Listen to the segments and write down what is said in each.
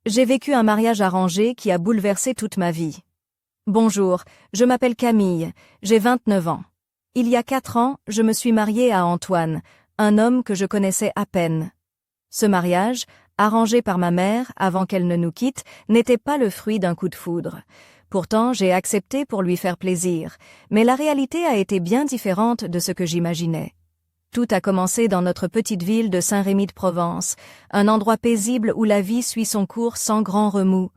J'ai vécu un mariage arrangé qui a bouleversé toute ma vie. Bonjour, je m'appelle Camille, j'ai 29 ans. Il y a 4 ans, je me suis mariée à Antoine, un homme que je connaissais à peine. Ce mariage, arrangé par ma mère avant qu'elle ne nous quitte, n'était pas le fruit d'un coup de foudre. Pourtant, j'ai accepté pour lui faire plaisir, mais la réalité a été bien différente de ce que j'imaginais. Tout a commencé dans notre petite ville de Saint-Rémy-de-Provence, un endroit paisible où la vie suit son cours sans grand remous.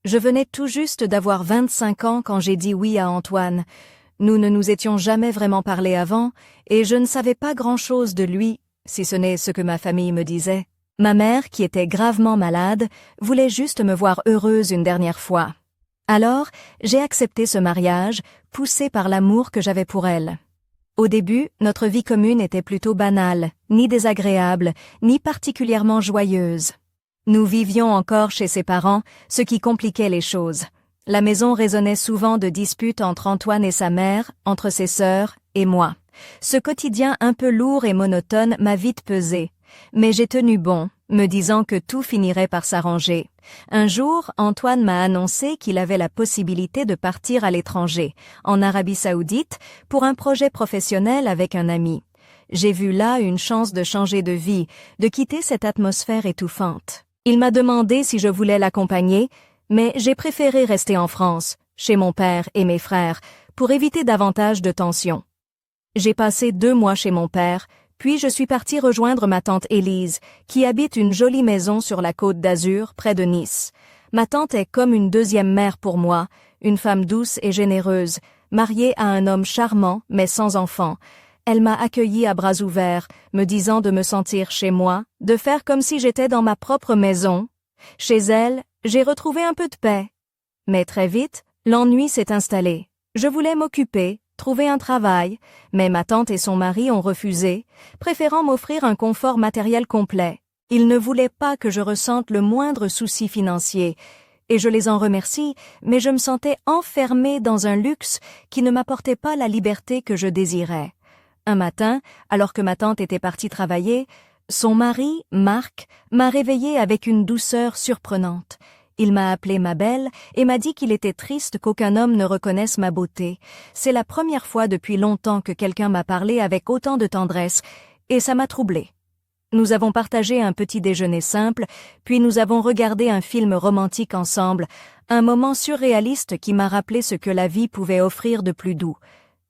Je venais tout juste d'avoir 25 ans quand j'ai dit oui à Antoine. Nous ne nous étions jamais vraiment parlé avant, et je ne savais pas grand-chose de lui, si ce n'est ce que ma famille me disait. Ma mère, qui était gravement malade, voulait juste me voir heureuse une dernière fois. Alors, j'ai accepté ce mariage, poussée par l'amour que j'avais pour elle. Au début, notre vie commune était plutôt banale, ni désagréable, ni particulièrement joyeuse. Nous vivions encore chez ses parents, ce qui compliquait les choses. La maison résonnait souvent de disputes entre Antoine et sa mère, entre ses sœurs et moi. Ce quotidien un peu lourd et monotone m'a vite pesé. Mais j'ai tenu bon, me disant que tout finirait par s'arranger. Un jour, Antoine m'a annoncé qu'il avait la possibilité de partir à l'étranger, en Arabie Saoudite, pour un projet professionnel avec un ami. J'ai vu là une chance de changer de vie, de quitter cette atmosphère étouffante. Il m'a demandé si je voulais l'accompagner, mais j'ai préféré rester en France, chez mon père et mes frères, pour éviter davantage de tensions. J'ai passé 2 mois chez mon père, puis je suis partie rejoindre ma tante Élise, qui habite une jolie maison sur la côte d'Azur, près de Nice. Ma tante est comme une deuxième mère pour moi, une femme douce et généreuse, mariée à un homme charmant mais sans enfant. Elle m'a accueillie à bras ouverts, me disant de me sentir chez moi, de faire comme si j'étais dans ma propre maison. Chez elle, j'ai retrouvé un peu de paix. Mais très vite, l'ennui s'est installé. Je voulais m'occuper, trouver un travail, mais ma tante et son mari ont refusé, préférant m'offrir un confort matériel complet. Ils ne voulaient pas que je ressente le moindre souci financier, et je les en remercie, mais je me sentais enfermée dans un luxe qui ne m'apportait pas la liberté que je désirais. Un matin, alors que ma tante était partie travailler, son mari, Marc, m'a réveillée avec une douceur surprenante. Il m'a appelée ma belle et m'a dit qu'il était triste qu'aucun homme ne reconnaisse ma beauté. C'est la première fois depuis longtemps que quelqu'un m'a parlé avec autant de tendresse, et ça m'a troublée. Nous avons partagé un petit déjeuner simple, puis nous avons regardé un film romantique ensemble, un moment surréaliste qui m'a rappelé ce que la vie pouvait offrir de plus doux.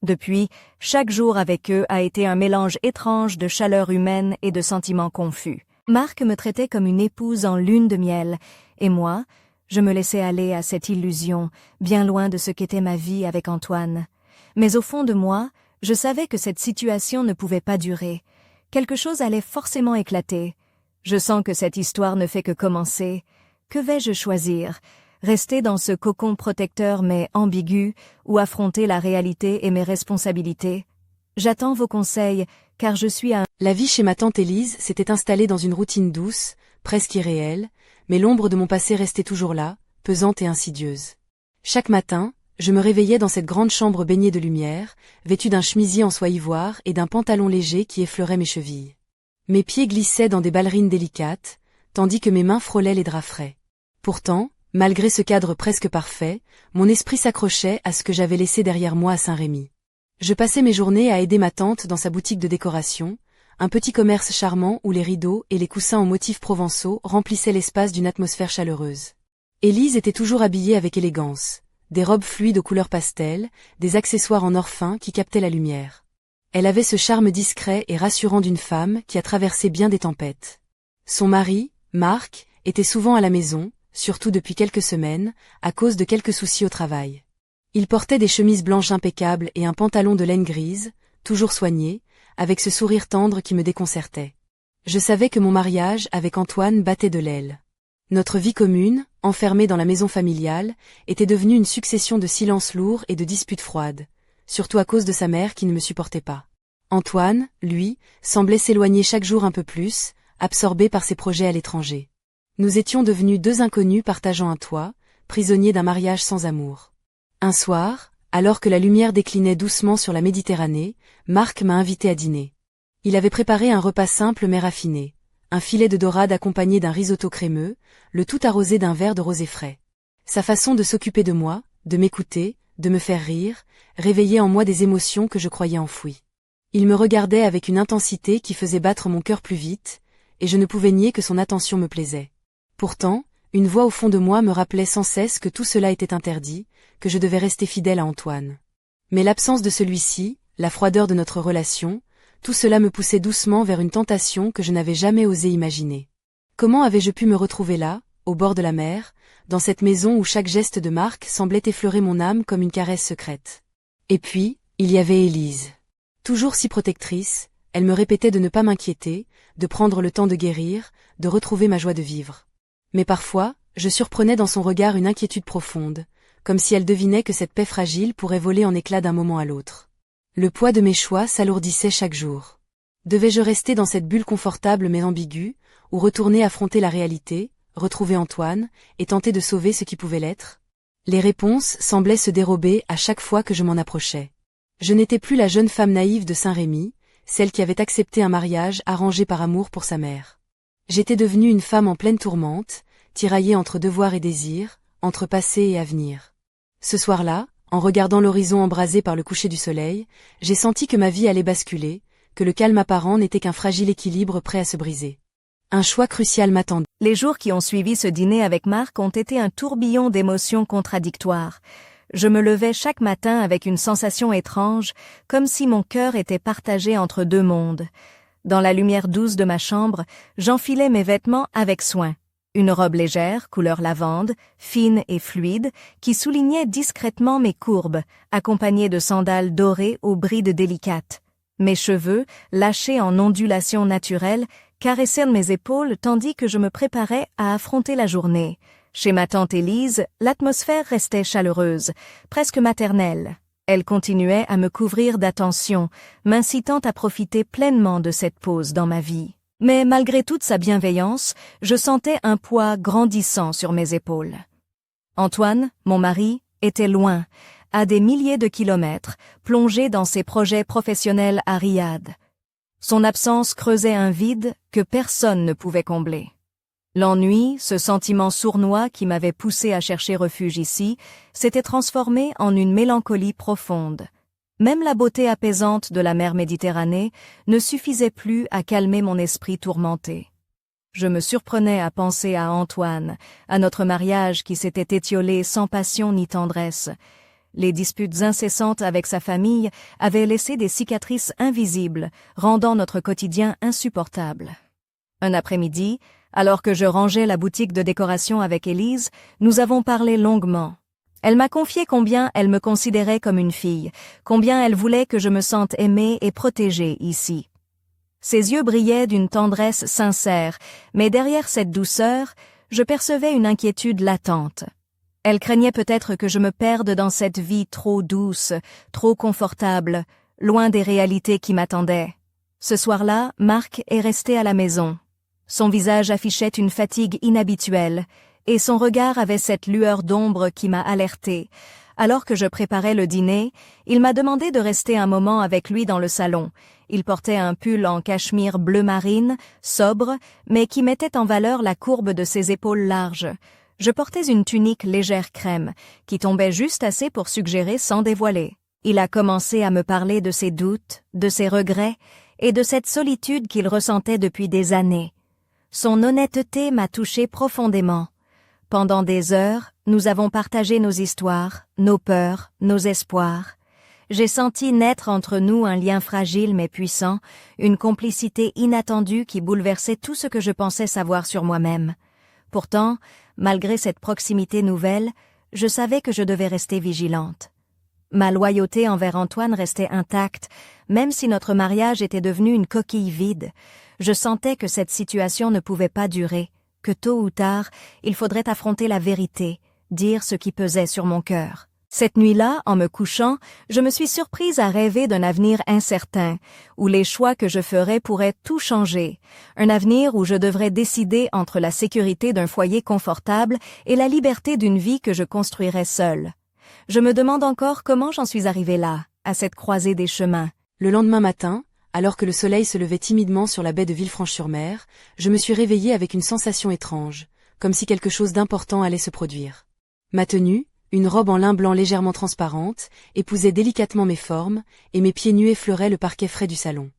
Depuis, chaque jour avec eux a été un mélange étrange de chaleur humaine et de sentiments confus. Marc me traitait comme une épouse en lune de miel, et moi, je me laissais aller à cette illusion, bien loin de ce qu'était ma vie avec Antoine. Mais au fond de moi, je savais que cette situation ne pouvait pas durer. Quelque chose allait forcément éclater. Je sens que cette histoire ne fait que commencer. Que vais-je choisir ? Rester dans ce cocon protecteur mais ambigu, ou affronter la réalité et mes responsabilités ? J'attends vos conseils, car je suis à... La vie chez ma tante Élise s'était installée dans une routine douce, presque irréelle, mais l'ombre de mon passé restait toujours là, pesante et insidieuse. Chaque matin, je me réveillais dans cette grande chambre baignée de lumière, vêtue d'un chemisier en soie ivoire et d'un pantalon léger qui effleurait mes chevilles. Mes pieds glissaient dans des ballerines délicates, tandis que mes mains frôlaient les draps frais. Pourtant, malgré ce cadre presque parfait, mon esprit s'accrochait à ce que j'avais laissé derrière moi à Saint-Rémy. Je passais mes journées à aider ma tante dans sa boutique de décoration, un petit commerce charmant où les rideaux et les coussins en motifs provençaux remplissaient l'espace d'une atmosphère chaleureuse. Élise était toujours habillée avec élégance, des robes fluides aux couleurs pastel, des accessoires en or fin qui captaient la lumière. Elle avait ce charme discret et rassurant d'une femme qui a traversé bien des tempêtes. Son mari, Marc, était souvent à la maison, surtout depuis quelques semaines, à cause de quelques soucis au travail. Il portait des chemises blanches impeccables et un pantalon de laine grise, toujours soigné, avec ce sourire tendre qui me déconcertait. Je savais que mon mariage avec Antoine battait de l'aile. Notre vie commune, enfermée dans la maison familiale, était devenue une succession de silences lourds et de disputes froides, surtout à cause de sa mère qui ne me supportait pas. Antoine, lui, semblait s'éloigner chaque jour un peu plus, absorbé par ses projets à l'étranger. Nous étions devenus 2 inconnus partageant un toit, prisonniers d'un mariage sans amour. Un soir, alors que la lumière déclinait doucement sur la Méditerranée, Marc m'a invité à dîner. Il avait préparé un repas simple mais raffiné, un filet de dorade accompagné d'un risotto crémeux, le tout arrosé d'un verre de rosé frais. Sa façon de s'occuper de moi, de m'écouter, de me faire rire, réveillait en moi des émotions que je croyais enfouies. Il me regardait avec une intensité qui faisait battre mon cœur plus vite, et je ne pouvais nier que son attention me plaisait. Pourtant, une voix au fond de moi me rappelait sans cesse que tout cela était interdit, que je devais rester fidèle à Antoine. Mais l'absence de celui-ci, la froideur de notre relation, tout cela me poussait doucement vers une tentation que je n'avais jamais osé imaginer. Comment avais-je pu me retrouver là, au bord de la mer, dans cette maison où chaque geste de Marc semblait effleurer mon âme comme une caresse secrète? Et puis, il y avait Élise. Toujours si protectrice, elle me répétait de ne pas m'inquiéter, de prendre le temps de guérir, de retrouver ma joie de vivre. Mais parfois, je surprenais dans son regard une inquiétude profonde, comme si elle devinait que cette paix fragile pourrait voler en éclats d'un moment à l'autre. Le poids de mes choix s'alourdissait chaque jour. Devais-je rester dans cette bulle confortable mais ambiguë, ou retourner affronter la réalité, retrouver Antoine, et tenter de sauver ce qui pouvait l'être? Les réponses semblaient se dérober à chaque fois que je m'en approchais. Je n'étais plus la jeune femme naïve de Saint-Rémy, celle qui avait accepté un mariage arrangé par amour pour sa mère. J'étais devenue une femme en pleine tourmente, tiraillée entre devoir et désir, entre passé et avenir. Ce soir-là, en regardant l'horizon embrasé par le coucher du soleil, j'ai senti que ma vie allait basculer, que le calme apparent n'était qu'un fragile équilibre prêt à se briser. Un choix crucial m'attendait. Les jours qui ont suivi ce dîner avec Marc ont été un tourbillon d'émotions contradictoires. Je me levais chaque matin avec une sensation étrange, comme si mon cœur était partagé entre deux mondes. Dans la lumière douce de ma chambre, j'enfilais mes vêtements avec soin. Une robe légère, couleur lavande, fine et fluide, qui soulignait discrètement mes courbes, accompagnée de sandales dorées aux brides délicates. Mes cheveux, lâchés en ondulations naturelles, caressaient mes épaules tandis que je me préparais à affronter la journée. Chez ma tante Élise, l'atmosphère restait chaleureuse, presque maternelle. Elle continuait à me couvrir d'attention, m'incitant à profiter pleinement de cette pause dans ma vie. Mais malgré toute sa bienveillance, je sentais un poids grandissant sur mes épaules. Antoine, mon mari, était loin, à des milliers de kilomètres, plongé dans ses projets professionnels à Riyad. Son absence creusait un vide que personne ne pouvait combler. L'ennui, ce sentiment sournois qui m'avait poussé à chercher refuge ici, s'était transformé en une mélancolie profonde. Même la beauté apaisante de la mer Méditerranée ne suffisait plus à calmer mon esprit tourmenté. Je me surprenais à penser à Antoine, à notre mariage qui s'était étiolé sans passion ni tendresse. Les disputes incessantes avec sa famille avaient laissé des cicatrices invisibles, rendant notre quotidien insupportable. Un après-midi, alors que je rangeais la boutique de décoration avec Élise, nous avons parlé longuement. Elle m'a confié combien elle me considérait comme une fille, combien elle voulait que je me sente aimée et protégée ici. Ses yeux brillaient d'une tendresse sincère, mais derrière cette douceur, je percevais une inquiétude latente. Elle craignait peut-être que je me perde dans cette vie trop douce, trop confortable, loin des réalités qui m'attendaient. Ce soir-là, Marc est resté à la maison. Son visage affichait une fatigue inhabituelle, et son regard avait cette lueur d'ombre qui m'a alertée. Alors que je préparais le dîner, il m'a demandé de rester un moment avec lui dans le salon. Il portait un pull en cachemire bleu marine, sobre, mais qui mettait en valeur la courbe de ses épaules larges. Je portais une tunique légère crème, qui tombait juste assez pour suggérer sans dévoiler. Il a commencé à me parler de ses doutes, de ses regrets, et de cette solitude qu'il ressentait depuis des années. Son honnêteté m'a touchée profondément. Pendant des heures, nous avons partagé nos histoires, nos peurs, nos espoirs. J'ai senti naître entre nous un lien fragile mais puissant, une complicité inattendue qui bouleversait tout ce que je pensais savoir sur moi-même. Pourtant, malgré cette proximité nouvelle, je savais que je devais rester vigilante. Ma loyauté envers Antoine restait intacte, même si notre mariage était devenu une coquille vide. Je sentais que cette situation ne pouvait pas durer, que tôt ou tard, il faudrait affronter la vérité, dire ce qui pesait sur mon cœur. Cette nuit-là, en me couchant, je me suis surprise à rêver d'un avenir incertain, où les choix que je ferais pourraient tout changer, un avenir où je devrais décider entre la sécurité d'un foyer confortable et la liberté d'une vie que je construirais seule. Je me demande encore comment j'en suis arrivée là, à cette croisée des chemins. Le lendemain matin, alors que le soleil se levait timidement sur la baie de Villefranche-sur-Mer, je me suis réveillée avec une sensation étrange, comme si quelque chose d'important allait se produire. Ma tenue, une robe en lin blanc légèrement transparente, épousait délicatement mes formes, et mes pieds nus effleuraient le parquet frais du salon.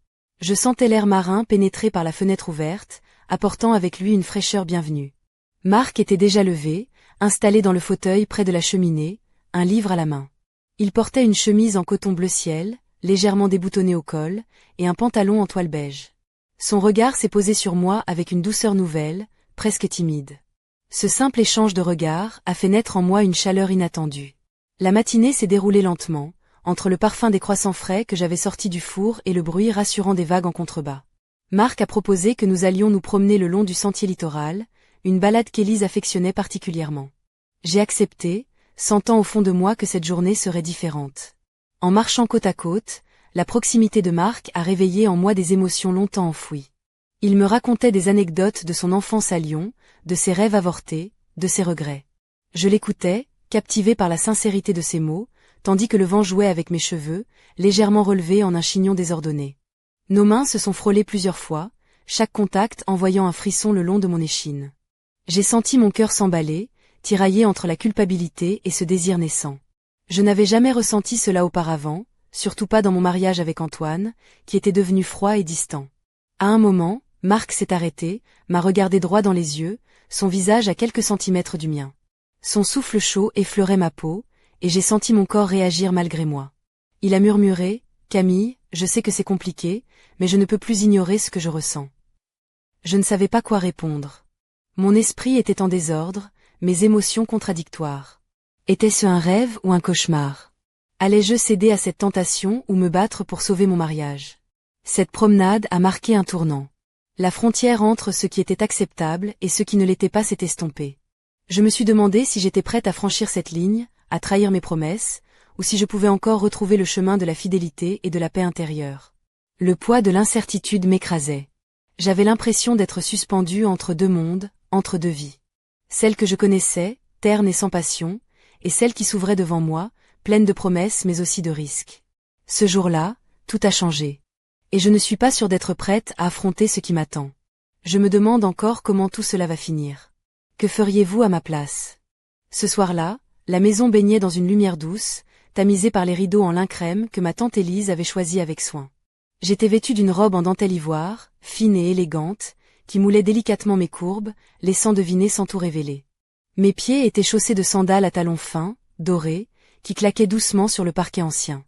Je sentais l'air marin pénétrer par la fenêtre ouverte, apportant avec lui une fraîcheur bienvenue. Marc était déjà levé, installé dans le fauteuil près de la cheminée, un livre à la main. Il portait une chemise en coton bleu ciel, légèrement déboutonnée au col, et un pantalon en toile beige. Son regard s'est posé sur moi avec une douceur nouvelle, presque timide. Ce simple échange de regards a fait naître en moi une chaleur inattendue. La matinée s'est déroulée lentement, entre le parfum des croissants frais que j'avais sortis du four et le bruit rassurant des vagues en contrebas. Marc a proposé que nous allions nous promener le long du sentier littoral, une balade qu'Élise affectionnait particulièrement. J'ai accepté, sentant au fond de moi que cette journée serait différente. En marchant côte à côte, la proximité de Marc a réveillé en moi des émotions longtemps enfouies. Il me racontait des anecdotes de son enfance à Lyon, de ses rêves avortés, de ses regrets. Je l'écoutais, captivé par la sincérité de ses mots, tandis que le vent jouait avec mes cheveux, légèrement relevés en un chignon désordonné. Nos mains se sont frôlées plusieurs fois, chaque contact envoyant un frisson le long de mon échine. J'ai senti mon cœur s'emballer, tiraillé entre la culpabilité et ce désir naissant. Je n'avais jamais ressenti cela auparavant, surtout pas dans mon mariage avec Antoine, qui était devenu froid et distant. À un moment, Marc s'est arrêté, m'a regardé droit dans les yeux, son visage à quelques centimètres du mien. Son souffle chaud effleurait ma peau, et j'ai senti mon corps réagir malgré moi. Il a murmuré, « Camille, je sais que c'est compliqué, mais je ne peux plus ignorer ce que je ressens. » Je ne savais pas quoi répondre. Mon esprit était en désordre, mes émotions contradictoires. Était-ce un rêve ou un cauchemar? Allais-je céder à cette tentation ou me battre pour sauver mon mariage? Cette promenade a marqué un tournant. La frontière entre ce qui était acceptable et ce qui ne l'était pas s'est estompée. Je me suis demandé si j'étais prête à franchir cette ligne, à trahir mes promesses, ou si je pouvais encore retrouver le chemin de la fidélité et de la paix intérieure. Le poids de l'incertitude m'écrasait. J'avais l'impression d'être suspendue entre deux mondes, entre deux vies. Celle que je connaissais, terne et sans passion, et celle qui s'ouvrait devant moi, pleine de promesses mais aussi de risques. Ce jour-là, tout a changé. Et je ne suis pas sûre d'être prête à affronter ce qui m'attend. Je me demande encore comment tout cela va finir. Que feriez-vous à ma place? Ce soir-là, la maison baignait dans une lumière douce, tamisée par les rideaux en lin crème que ma tante Élise avait choisis avec soin. J'étais vêtue d'une robe en dentelle ivoire, fine et élégante, qui moulait délicatement mes courbes, laissant deviner sans tout révéler. Mes pieds étaient chaussés de sandales à talons fins, dorés, qui claquaient doucement sur le parquet ancien.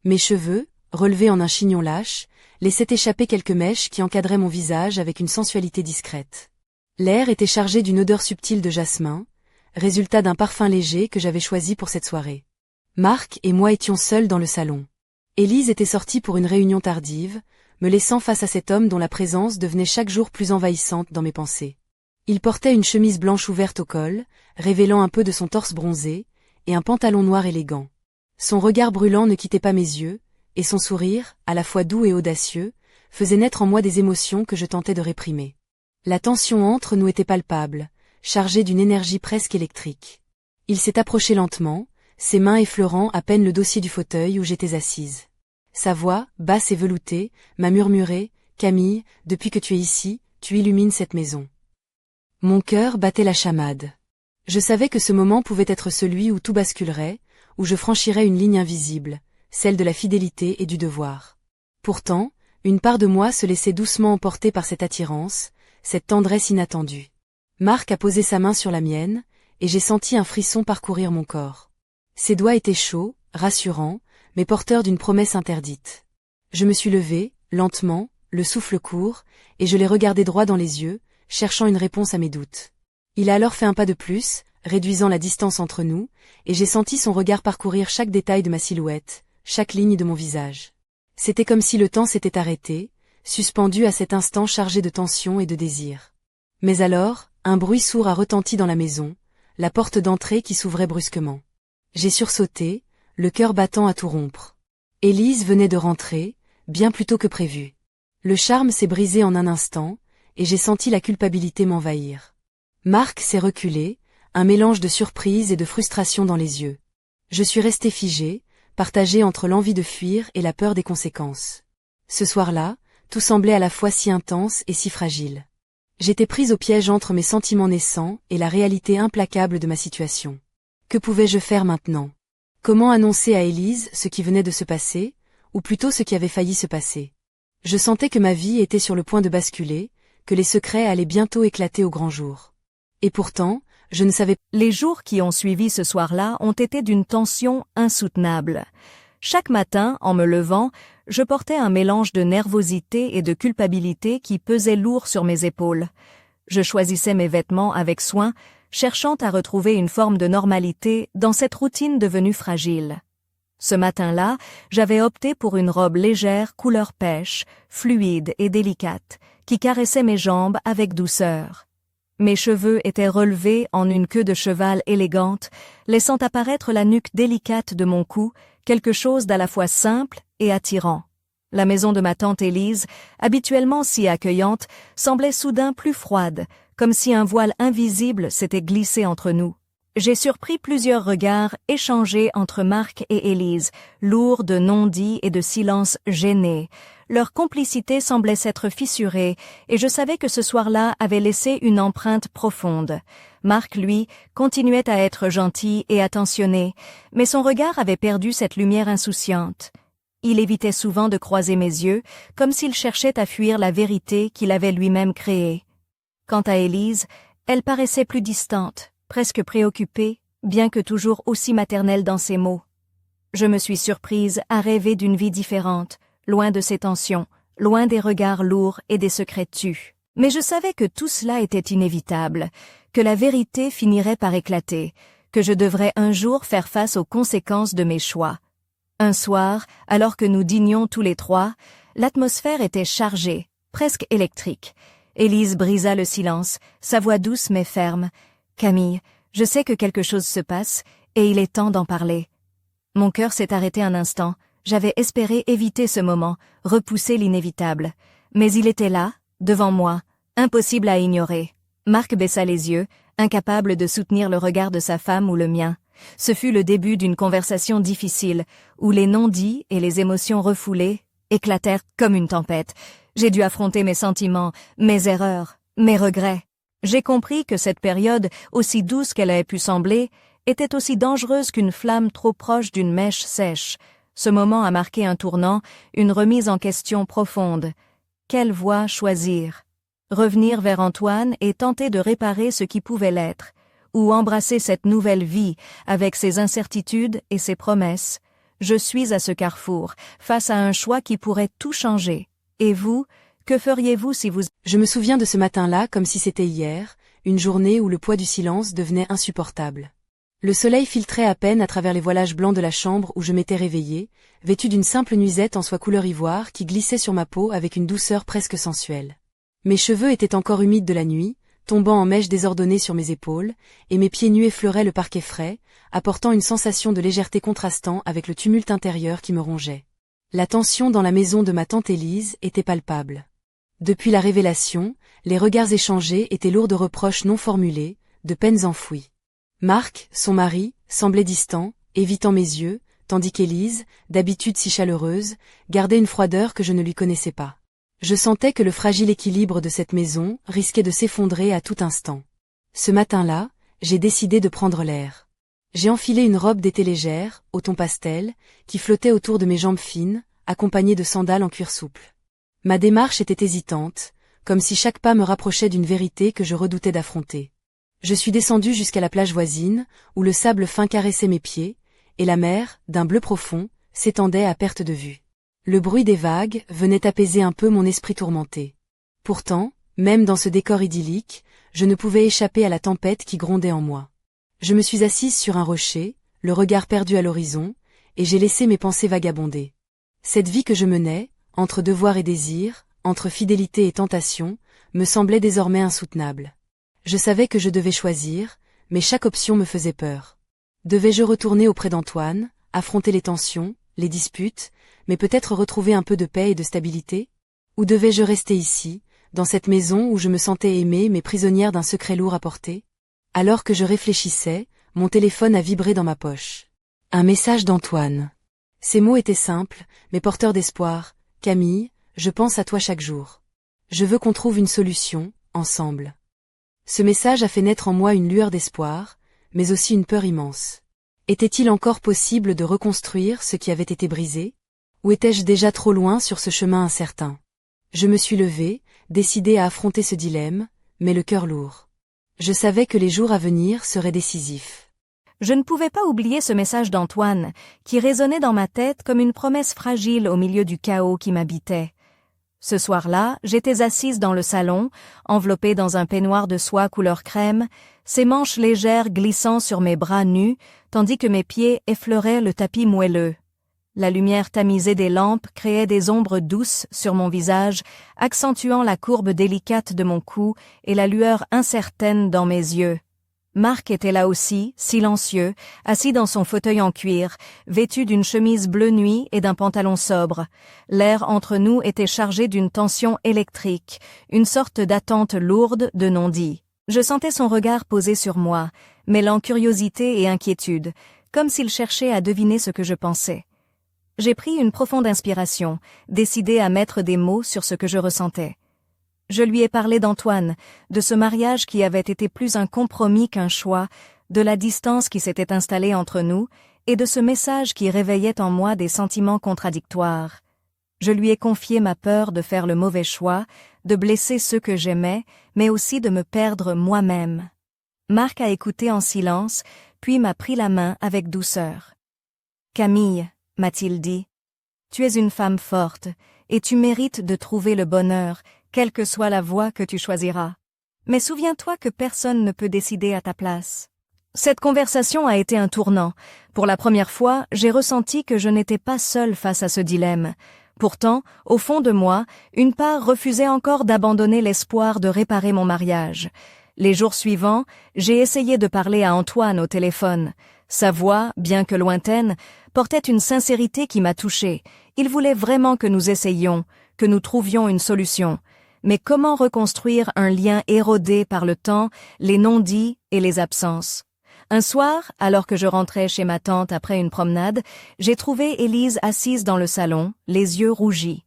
Mes cheveux, relevés en un chignon lâche, laissaient échapper quelques mèches qui encadraient mon visage avec une sensualité discrète. L'air était chargé d'une odeur subtile de jasmin, résultat d'un parfum léger que j'avais choisi pour cette soirée. Marc et moi étions seuls dans le salon. Élise était sortie pour une réunion tardive, me laissant face à cet homme dont la présence devenait chaque jour plus envahissante dans mes pensées. Il portait une chemise blanche ouverte au col, révélant un peu de son torse bronzé, et un pantalon noir élégant. Son regard brûlant ne quittait pas mes yeux, et son sourire, à la fois doux et audacieux, faisait naître en moi des émotions que je tentais de réprimer. La tension entre nous était palpable, chargée d'une énergie presque électrique. Il s'est approché lentement, ses mains effleurant à peine le dossier du fauteuil où j'étais assise. Sa voix, basse et veloutée, m'a murmuré, « Camille, depuis que tu es ici, tu illumines cette maison. » Mon cœur battait la chamade. Je savais que ce moment pouvait être celui où tout basculerait, où je franchirais une ligne invisible, celle de la fidélité et du devoir. Pourtant, une part de moi se laissait doucement emporter par cette attirance, cette tendresse inattendue. Marc a posé sa main sur la mienne, et j'ai senti un frisson parcourir mon corps. Ses doigts étaient chauds, rassurants, mais porteurs d'une promesse interdite. Je me suis levée, lentement, le souffle court, et je l'ai regardé droit dans les yeux, cherchant une réponse à mes doutes. Il a alors fait un pas de plus, réduisant la distance entre nous, et j'ai senti son regard parcourir chaque détail de ma silhouette, chaque ligne de mon visage. C'était comme si le temps s'était arrêté, suspendu à cet instant chargé de tension et de désir. Mais alors, un bruit sourd a retenti dans la maison, la porte d'entrée qui s'ouvrait brusquement. J'ai sursauté, le cœur battant à tout rompre. Élise venait de rentrer, bien plus tôt que prévu. Le charme s'est brisé en un instant, et j'ai senti la culpabilité m'envahir. Marc s'est reculé, un mélange de surprise et de frustration dans les yeux. Je suis restée figée, partagée entre l'envie de fuir et la peur des conséquences. Ce soir-là, tout semblait à la fois si intense et si fragile. J'étais prise au piège entre mes sentiments naissants et la réalité implacable de ma situation. Que pouvais-je faire maintenant? Comment annoncer à Élise ce qui venait de se passer, ou plutôt ce qui avait failli se passer? Je sentais que ma vie était sur le point de basculer, que les secrets allaient bientôt éclater au grand jour. Et pourtant, je ne savais pas. Les jours qui ont suivi ce soir-là ont été d'une tension insoutenable. Chaque matin, en me levant, je portais un mélange de nervosité et de culpabilité qui pesait lourd sur mes épaules. Je choisissais mes vêtements avec soin, cherchant à retrouver une forme de normalité dans cette routine devenue fragile. Ce matin-là, j'avais opté pour une robe légère couleur pêche, fluide et délicate, qui caressait mes jambes avec douceur. Mes cheveux étaient relevés en une queue de cheval élégante, laissant apparaître la nuque délicate de mon cou, quelque chose d'à la fois simple et attirant. La maison de ma tante Élise, habituellement si accueillante, semblait soudain plus froide, comme si un voile invisible s'était glissé entre nous. J'ai surpris plusieurs regards échangés entre Marc et Élise, lourds de non-dits et de silences gênés. Leur complicité semblait s'être fissurée, et je savais que ce soir-là avait laissé une empreinte profonde. Marc, lui, continuait à être gentil et attentionné, mais son regard avait perdu cette lumière insouciante. Il évitait souvent de croiser mes yeux, comme s'il cherchait à fuir la vérité qu'il avait lui-même créée. Quant à Élise, elle paraissait plus distante, presque préoccupée, bien que toujours aussi maternelle dans ses mots. Je me suis surprise à rêver d'une vie différente, loin de ces tensions, loin des regards lourds et des secrets tus. Mais je savais que tout cela était inévitable, que la vérité finirait par éclater, que je devrais un jour faire face aux conséquences de mes choix. Un soir, alors que nous dînions tous les trois, l'atmosphère était chargée, presque électrique. Élise brisa le silence, sa voix douce mais ferme. « Camille, je sais que quelque chose se passe, et il est temps d'en parler. » Mon cœur s'est arrêté un instant. J'avais espéré éviter ce moment, repousser l'inévitable. Mais il était là, devant moi, impossible à ignorer. Marc baissa les yeux, incapable de soutenir le regard de sa femme ou le mien. Ce fut le début d'une conversation difficile, où les non-dits et les émotions refoulées éclatèrent comme une tempête. J'ai dû affronter mes sentiments, mes erreurs, mes regrets. J'ai compris que cette période, aussi douce qu'elle avait pu sembler, était aussi dangereuse qu'une flamme trop proche d'une mèche sèche. Ce moment a marqué un tournant, une remise en question profonde. Quelle voie choisir? Revenir vers Antoine et tenter de réparer ce qui pouvait l'être, ou embrasser cette nouvelle vie avec ses incertitudes et ses promesses? Je suis à ce carrefour, face à un choix qui pourrait tout changer. Et vous, que feriez-vous si vous... Je me souviens de ce matin-là comme si c'était hier, une journée où le poids du silence devenait insupportable. Le soleil filtrait à peine à travers les voilages blancs de la chambre où je m'étais réveillée, vêtue d'une simple nuisette en soie couleur ivoire qui glissait sur ma peau avec une douceur presque sensuelle. Mes cheveux étaient encore humides de la nuit, tombant en mèches désordonnées sur mes épaules, et mes pieds nus effleuraient le parquet frais, apportant une sensation de légèreté contrastant avec le tumulte intérieur qui me rongeait. La tension dans la maison de ma tante Élise était palpable. Depuis la révélation, les regards échangés étaient lourds de reproches non formulés, de peines enfouies. Marc, son mari, semblait distant, évitant mes yeux, tandis qu'Élise, d'habitude si chaleureuse, gardait une froideur que je ne lui connaissais pas. Je sentais que le fragile équilibre de cette maison risquait de s'effondrer à tout instant. Ce matin-là, j'ai décidé de prendre l'air. J'ai enfilé une robe d'été légère, au ton pastel, qui flottait autour de mes jambes fines, accompagnée de sandales en cuir souple. Ma démarche était hésitante, comme si chaque pas me rapprochait d'une vérité que je redoutais d'affronter. Je suis descendue jusqu'à la plage voisine, où le sable fin caressait mes pieds, et la mer, d'un bleu profond, s'étendait à perte de vue. Le bruit des vagues venait apaiser un peu mon esprit tourmenté. Pourtant, même dans ce décor idyllique, je ne pouvais échapper à la tempête qui grondait en moi. Je me suis assise sur un rocher, le regard perdu à l'horizon, et j'ai laissé mes pensées vagabonder. Cette vie que je menais, entre devoir et désir, entre fidélité et tentation, me semblait désormais insoutenable. Je savais que je devais choisir, mais chaque option me faisait peur. Devais-je retourner auprès d'Antoine, affronter les tensions, les disputes, mais peut-être retrouver un peu de paix et de stabilité? Ou devais-je rester ici, dans cette maison où je me sentais aimée mais prisonnière d'un secret lourd à porter? Alors que je réfléchissais, mon téléphone a vibré dans ma poche. Un message d'Antoine. Ces mots étaient simples, mais porteurs d'espoir. « Camille, Je pense à toi chaque jour. Je veux qu'on trouve une solution, ensemble. Ce message a fait naître en moi une lueur d'espoir, mais aussi une peur immense. Était-il encore possible de reconstruire ce qui avait été brisé? Ou étais-je déjà trop loin sur ce chemin incertain? Je me suis levée, décidée à affronter ce dilemme, mais le cœur lourd. Je savais que les jours à venir seraient décisifs. Je ne pouvais pas oublier ce message d'Antoine, qui résonnait dans ma tête comme une promesse fragile au milieu du chaos qui m'habitait. Ce soir-là, j'étais assise dans le salon, enveloppée dans un peignoir de soie couleur crème, ses manches légères glissant sur mes bras nus, tandis que mes pieds effleuraient le tapis moelleux. La lumière tamisée des lampes créait des ombres douces sur mon visage, accentuant la courbe délicate de mon cou et la lueur incertaine dans mes yeux. Marc était là aussi, silencieux, assis dans son fauteuil en cuir, vêtu d'une chemise bleu nuit et d'un pantalon sobre. L'air entre nous était chargé d'une tension électrique, une sorte d'attente lourde de non-dit. Je sentais son regard posé sur moi, mêlant curiosité et inquiétude, comme s'il cherchait à deviner ce que je pensais. J'ai pris une profonde inspiration, décidée à mettre des mots sur ce que je ressentais. Je lui ai parlé d'Antoine, de ce mariage qui avait été plus un compromis qu'un choix, de la distance qui s'était installée entre nous, et de ce message qui réveillait en moi des sentiments contradictoires. Je lui ai confié ma peur de faire le mauvais choix, de blesser ceux que j'aimais, mais aussi de me perdre moi-même. Marc a écouté en silence, puis m'a pris la main avec douceur. « Camille, m'a-t-il dit, tu es une femme forte, et tu mérites de trouver le bonheur, quelle que soit la voie que tu choisiras. Mais souviens-toi que personne ne peut décider à ta place. » Cette conversation a été un tournant. Pour la première fois, j'ai ressenti que je n'étais pas seule face à ce dilemme. Pourtant, au fond de moi, une part refusait encore d'abandonner l'espoir de réparer mon mariage. Les jours suivants, j'ai essayé de parler à Antoine au téléphone. Sa voix, bien que lointaine, portait une sincérité qui m'a touchée. Il voulait vraiment que nous essayions, que nous trouvions une solution. Mais comment reconstruire un lien érodé par le temps, les non-dits et les absences? Un soir, alors que je rentrais chez ma tante après une promenade, j'ai trouvé Élise assise dans le salon, les yeux rougis.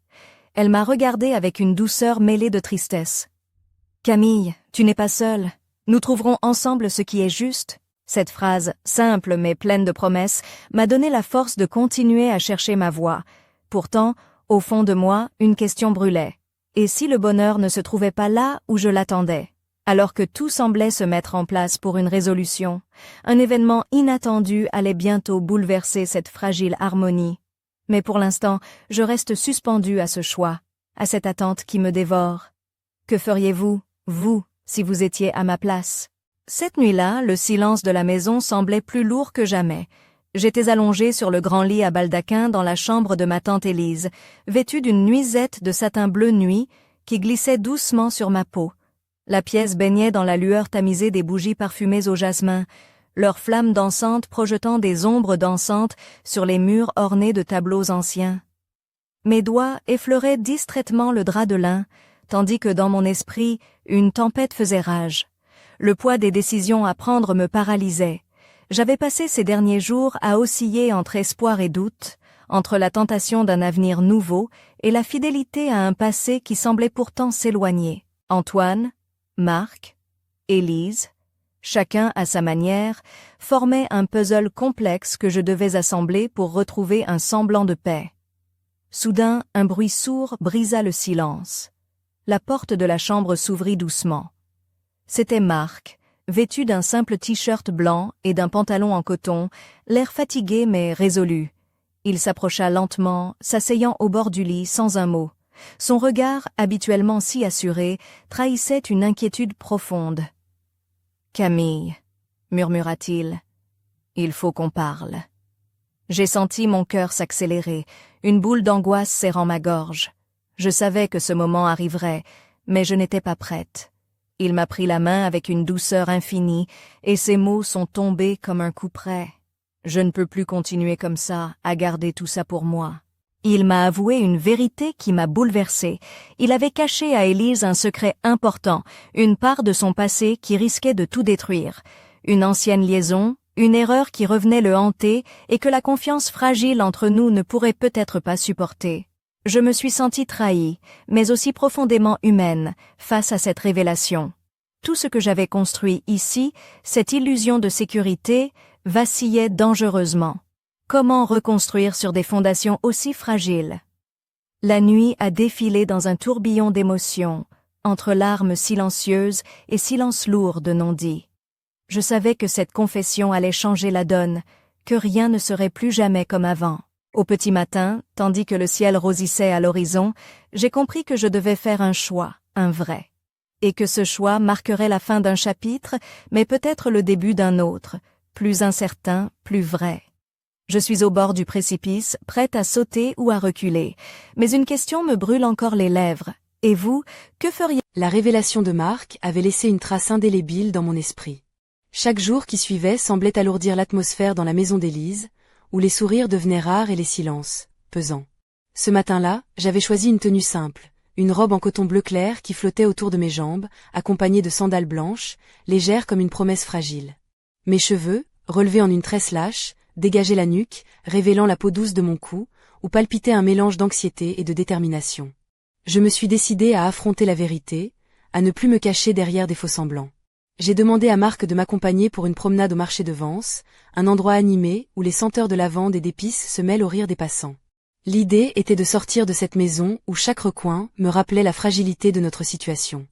Elle m'a regardée avec une douceur mêlée de tristesse. « Camille, tu n'es pas seule. Nous trouverons ensemble ce qui est juste. » Cette phrase, simple mais pleine de promesses, m'a donné la force de continuer à chercher ma voie. Pourtant, au fond de moi, une question brûlait. Et si le bonheur ne se trouvait pas là où je l'attendais? Alors que tout semblait se mettre en place pour une résolution, un événement inattendu allait bientôt bouleverser cette fragile harmonie. Mais pour l'instant, je reste suspendue à ce choix, à cette attente qui me dévore. Que feriez-vous, vous, si vous étiez à ma place? Cette nuit-là, le silence de la maison semblait plus lourd que jamais. J'étais allongée sur le grand lit à baldaquin dans la chambre de ma tante Élise, vêtue d'une nuisette de satin bleu nuit qui glissait doucement sur ma peau. La pièce baignait dans la lueur tamisée des bougies parfumées au jasmin, leurs flammes dansantes projetant des ombres dansantes sur les murs ornés de tableaux anciens. Mes doigts effleuraient distraitement le drap de lin, tandis que dans mon esprit, une tempête faisait rage. Le poids des décisions à prendre me paralysait. J'avais passé ces derniers jours à osciller entre espoir et doute, entre la tentation d'un avenir nouveau et la fidélité à un passé qui semblait pourtant s'éloigner. Antoine, Marc, Élise, chacun à sa manière, formaient un puzzle complexe que je devais assembler pour retrouver un semblant de paix. Soudain, un bruit sourd brisa le silence. La porte de la chambre s'ouvrit doucement. C'était Marc, vêtu d'un simple t-shirt blanc et d'un pantalon en coton, l'air fatigué mais résolu. Il s'approcha lentement, s'asseyant au bord du lit sans un mot. Son regard, habituellement si assuré, trahissait une inquiétude profonde. « Camille, » murmura-t-il, « il faut qu'on parle. » J'ai senti mon cœur s'accélérer, une boule d'angoisse serrant ma gorge. Je savais que ce moment arriverait, mais je n'étais pas prête. Il m'a pris la main avec une douceur infinie, et ses mots sont tombés comme un coup près. Je ne peux plus continuer comme ça, à garder tout ça pour moi. Il m'a avoué une vérité qui m'a bouleversée. Il avait caché à Élise un secret important, une part de son passé qui risquait de tout détruire. Une ancienne liaison, une erreur qui revenait le hanter et que la confiance fragile entre nous ne pourrait peut-être pas supporter. Je me suis sentie trahie, mais aussi profondément humaine, face à cette révélation. Tout ce que j'avais construit ici, cette illusion de sécurité, vacillait dangereusement. Comment reconstruire sur des fondations aussi fragiles? La nuit a défilé dans un tourbillon d'émotions, entre larmes silencieuses et silences lourds de non-dits. Je savais que cette confession allait changer la donne, que rien ne serait plus jamais comme avant. Au petit matin, tandis que le ciel rosissait à l'horizon, j'ai compris que je devais faire un choix, un vrai. Et que ce choix marquerait la fin d'un chapitre, mais peut-être le début d'un autre, plus incertain, plus vrai. Je suis au bord du précipice, prête à sauter ou à reculer, mais une question me brûle encore les lèvres. Et vous, que feriez? La révélation de Marc avait laissé une trace indélébile dans mon esprit. Chaque jour qui suivait semblait alourdir l'atmosphère dans la maison d'Élise, où les sourires devenaient rares et les silences, pesants. Ce matin-là, j'avais choisi une tenue simple, une robe en coton bleu clair qui flottait autour de mes jambes, accompagnée de sandales blanches, légères comme une promesse fragile. Mes cheveux, relevés en une tresse lâche, dégageaient la nuque, révélant la peau douce de mon cou, où palpitait un mélange d'anxiété et de détermination. Je me suis décidée à affronter la vérité, à ne plus me cacher derrière des faux-semblants. J'ai demandé à Marc de m'accompagner pour une promenade au marché de Vence, un endroit animé où les senteurs de lavande et d'épices se mêlent au rire des passants. L'idée était de sortir de cette maison où chaque recoin me rappelait la fragilité de notre situation.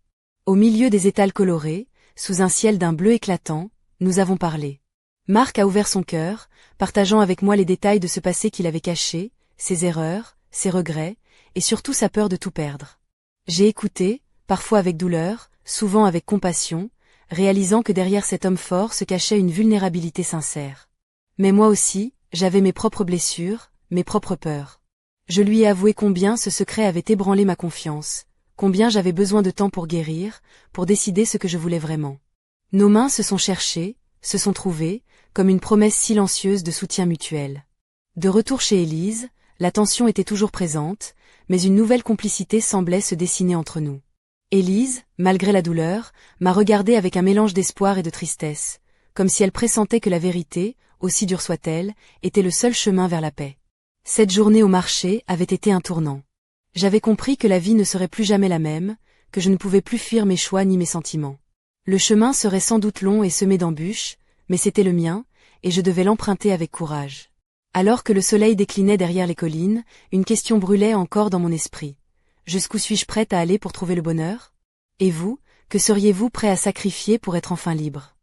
Au milieu des étals colorés, sous un ciel d'un bleu éclatant, nous avons parlé. Marc a ouvert son cœur, partageant avec moi les détails de ce passé qu'il avait caché, ses erreurs, ses regrets, et surtout sa peur de tout perdre. J'ai écouté, parfois avec douleur, souvent avec compassion, réalisant que derrière cet homme fort se cachait une vulnérabilité sincère. Mais moi aussi, j'avais mes propres blessures, mes propres peurs. Je lui ai avoué combien ce secret avait ébranlé ma confiance, combien j'avais besoin de temps pour guérir, pour décider ce que je voulais vraiment. Nos mains se sont cherchées, se sont trouvées, comme une promesse silencieuse de soutien mutuel. De retour chez Élise, la tension était toujours présente, mais une nouvelle complicité semblait se dessiner entre nous. Élise, malgré la douleur, m'a regardée avec un mélange d'espoir et de tristesse, comme si elle pressentait que la vérité, aussi dure soit-elle, était le seul chemin vers la paix. Cette journée au marché avait été un tournant. J'avais compris que la vie ne serait plus jamais la même, que je ne pouvais plus fuir mes choix ni mes sentiments. Le chemin serait sans doute long et semé d'embûches, mais c'était le mien, et je devais l'emprunter avec courage. Alors que le soleil déclinait derrière les collines, une question brûlait encore dans mon esprit. Jusqu'où suis-je prête à aller pour trouver le bonheur? Et vous, que seriez-vous prêt à sacrifier pour être enfin libre?